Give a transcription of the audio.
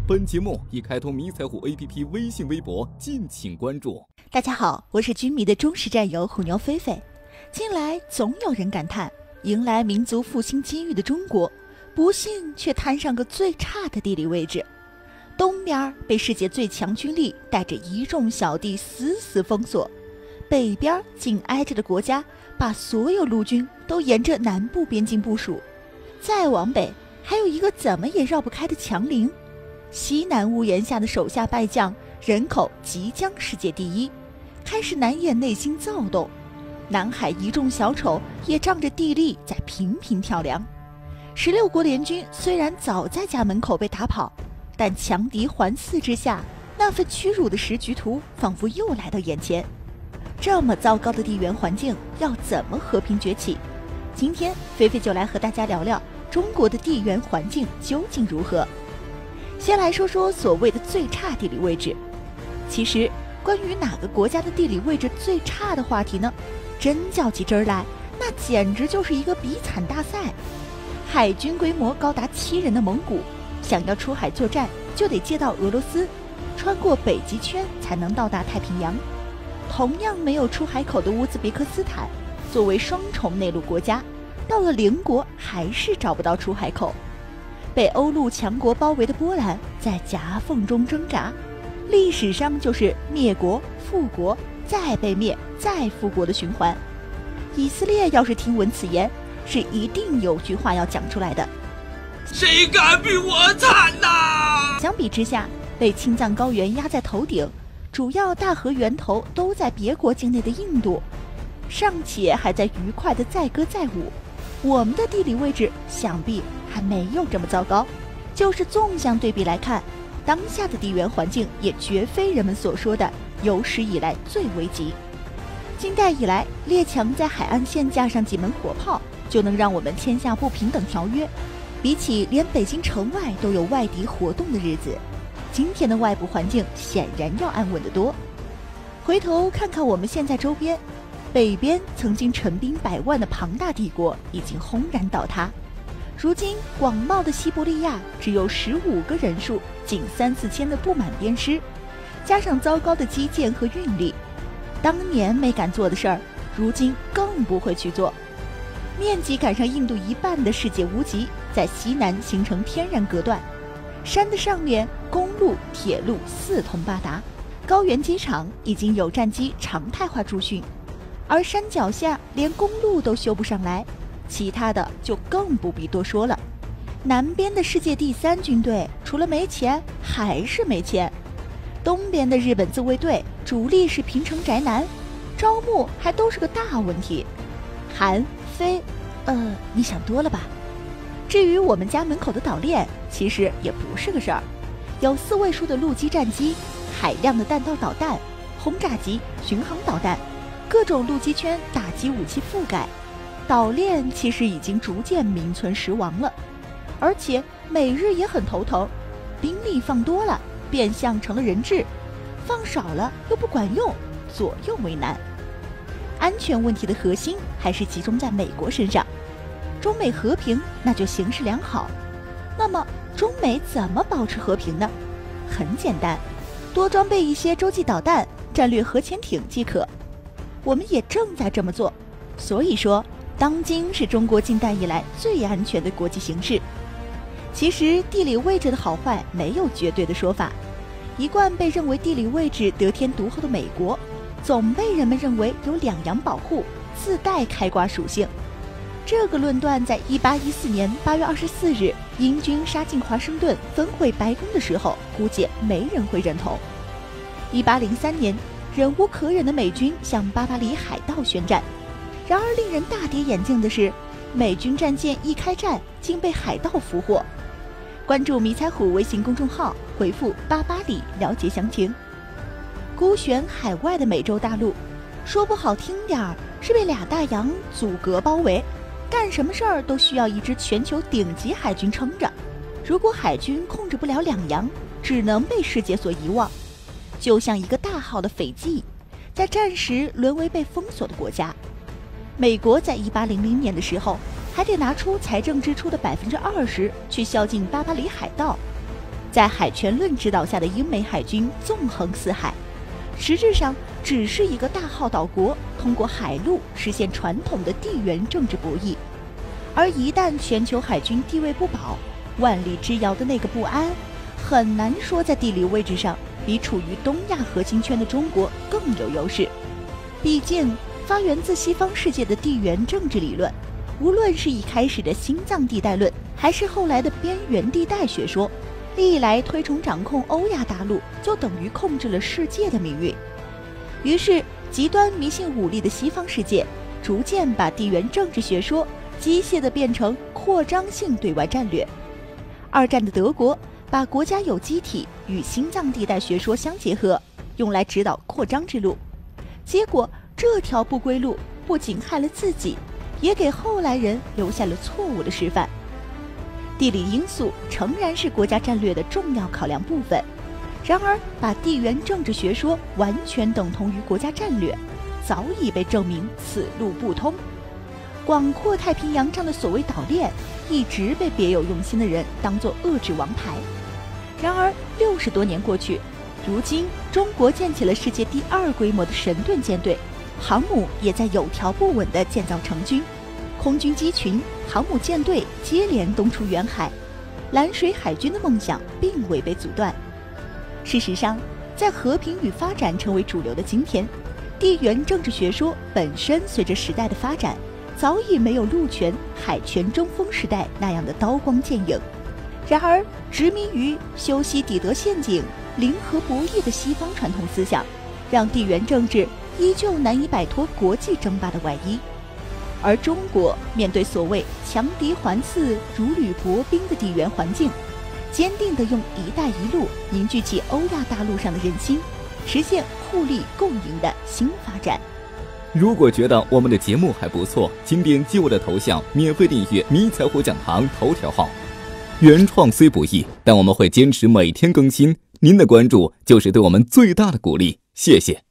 本节目已开通迷彩虎 APP 微信、微博，敬请关注。大家好，我是军迷的忠实战友虎妞菲菲。近来总有人感叹，迎来民族复兴机遇的中国，不幸却摊上个最差的地理位置。东边被世界最强军力带着一众小弟死死封锁，北边紧挨着的国家把所有陆军都沿着南部边境部署，再往北还有一个怎么也绕不开的强邻。西南屋檐下的手下败将，人口即将世界第一，开始难掩内心躁动。南海一众小丑也仗着地利在频频跳梁。16国联军虽然早在家门口被打跑，但强敌环伺之下，那份屈辱的时局图仿佛又来到眼前。这么糟糕的地缘环境，要怎么和平崛起？今天菲菲就来和大家聊聊中国的地缘环境究竟如何。先来说说所谓的最差地理位置。其实关于哪个国家的地理位置最差的话题呢，真较起真儿来，那简直就是一个比惨大赛。海军规模高达7人的蒙古，想要出海作战就得借道俄罗斯，穿过北极圈才能到达太平洋。同样没有出海口的乌兹别克斯坦，作为双重内陆国家，到了邻国还是找不到出海口。被欧陆强国包围的波兰在夹缝中挣扎，历史上就是灭国、复国、再被灭、再复国的循环。以色列要是听闻此言，是一定有句话要讲出来的：谁敢比我惨呐？相比之下，被青藏高原压在头顶，主要大河源头都在别国境内的印度，尚且还在愉快的载歌载舞，我们的地理位置想必还没有这么糟糕。就是纵向对比来看，当下的地缘环境也绝非人们所说的有史以来最危急。近代以来，列强在海岸线架上几门火炮，就能让我们签下不平等条约。比起连北京城外都有外敌活动的日子，今天的外部环境显然要安稳得多。回头看看我们现在周边，北边曾经陈兵100万的庞大帝国已经轰然倒塌，如今广袤的西伯利亚只有15个人数，仅3、4千的不满编师，加上糟糕的基建和运力，当年没敢做的事儿，如今更不会去做。面积赶上印度一半的世界无极，在西南形成天然隔断，山的上面公路、铁路四通八达，高原机场已经有战机常态化驻训，而山脚下连公路都修不上来，其他的就更不必多说了。南边的世界第3军队除了没钱还是没钱，东边的日本自卫队主力是平成宅男，招募还都是个大问题。韩非你想多了吧。至于我们家门口的岛链，其实也不是个事儿，有4位数的陆基战机，海量的弹道导弹、轰炸机、巡航导弹，各种陆基圈打击武器覆盖，岛链其实已经逐渐名存实亡了。而且美日也很头疼，兵力放多了变相成了人质，放少了又不管用，左右为难。安全问题的核心还是集中在美国身上，中美和平那就形势良好。那么中美怎么保持和平呢？很简单，多装备一些洲际导弹、战略核潜艇即可。我们也正在这么做，所以说当今是中国近代以来最安全的国际形势。其实地理位置的好坏没有绝对的说法，一贯被认为地理位置得天独厚的美国，总被人们认为有两洋保护，自带开挂属性。这个论断在1814年8月24日英军杀进华盛顿焚毁白宫的时候，估计没人会认同。1803年，忍无可忍的美军向巴巴里海盗宣战，然而令人大跌眼镜的是，美军战舰一开战竟被海盗俘获。关注迷彩虎微信公众号，回复“巴巴里”了解详情。孤悬海外的美洲大陆，说不好听点儿是被2大洋阻隔包围，干什么事儿都需要一支全球顶级海军撑着。如果海军控制不了2洋，只能被世界所遗忘，就像一个大号的斐济，在战时沦为被封锁的国家。美国在1800年的时候，还得拿出财政支出的20%去宵禁巴巴里海盗。在海权论指导下的英美海军纵横四海，实质上只是一个大号岛国通过海路实现传统的地缘政治博弈。而一旦全球海军地位不保，万里之遥的那个不安，很难说在地理位置上比处于东亚核心圈的中国更有优势。毕竟，发源自西方世界的地缘政治理论，无论是一开始的心脏地带论，还是后来的边缘地带学说，历来推崇掌控欧亚大陆就等于控制了世界的命运。于是，极端迷信武力的西方世界，逐渐把地缘政治学说机械地变成扩张性对外战略。二战的德国把国家有机体与心脏地带学说相结合，用来指导扩张之路。结果，这条不归路不仅害了自己，也给后来人留下了错误的示范。地理因素诚然是国家战略的重要考量部分，然而把地缘政治学说完全等同于国家战略，早已被证明此路不通。广阔太平洋上的所谓岛链，一直被别有用心的人当作遏制王牌。然而60多年过去，如今中国建起了世界第2规模的神盾舰队，航母也在有条不紊地建造成军，空军机群、航母舰队接连东出远海，蓝水海军的梦想并未被阻断。事实上，在和平与发展成为主流的今天，地缘政治学说本身随着时代的发展，早已没有陆权、海权争锋时代那样的刀光剑影。然而，执迷于修昔底德陷阱、零和博弈的西方传统思想，让地缘政治依旧难以摆脱国际争霸的外衣。而中国面对所谓强敌环伺、如履薄冰的地缘环境，坚定地用“一带一路”凝聚起欧亚大陆上的人心，实现互利共赢的新发展。如果觉得我们的节目还不错，请点击我的头像免费订阅迷彩虎讲堂头条号。原创虽不易，但我们会坚持每天更新，您的关注就是对我们最大的鼓励，谢谢。